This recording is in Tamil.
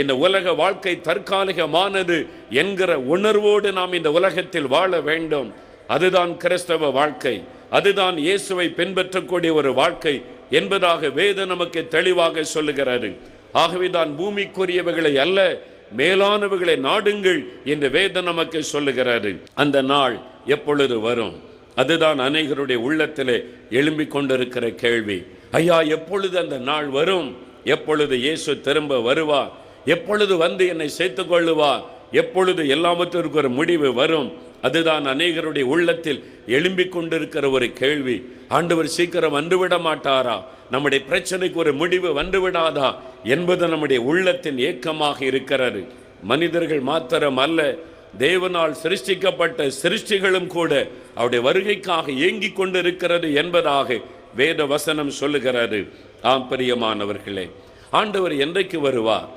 இந்த உலக வாழ்க்கை தற்காலிகமானது என்கிற உணர்வோடு நாம் இந்த உலகத்தில் வாழ வேண்டும். அதுதான் கிறிஸ்தவ வாழ்க்கை, அதுதான் இயேசுவை பின்பற்றக்கூடிய ஒரு வாழ்க்கை என்பதாக வேதம் நமக்கு தெளிவாக சொல்லுகிறாரு. ஆகவேதான் பூமிக்குரியவைகளை அல்ல மேலானவைகளை நாடுங்கள் என்று வேதம் நமக்கு சொல்லுகிறாரு. அந்த நாள் எப்பொழுது வரும்? அதுதான் அநேகருடைய உள்ளத்திலே எழும்பிக் கொண்டிருக்கிற கேள்வி. ஐயா, எப்பொழுது அந்த நாள் வரும்? எப்பொழுது இயேசு திரும்ப வருவார்? எப்பொழுது வந்து என்னை சேர்த்துக் கொள்ளுவார்? எப்பொழுது எல்லாவற்றிற்கு ஒரு முடிவு வரும்? அதுதான் அநேகருடைய உள்ளத்தில் எழும்பிக் கொண்டிருக்கிற ஒரு கேள்வி. ஆண்டவர் சீக்கிரம் வந்துவிட மாட்டாரா? நம்முடைய பிரச்சனைக்கு ஒரு முடிவு வந்துவிடாதா என்பது நம்முடைய உள்ளத்தின் ஏக்கமாக இருக்கிறது. மனிதர்கள் மாத்திரம் அல்ல, தேவனால் சிருஷ்டிக்கப்பட்ட சிருஷ்டிகளும் கூட அவருடைய வருகைக்காக ஏங்கிக் கொண்டிருக்கிறது என்பதாக வேத வசனம் சொல்லுகிறது. ஆம் பிரியமானவர்களே, ஆண்டவர் என்றைக்கு வருவார்?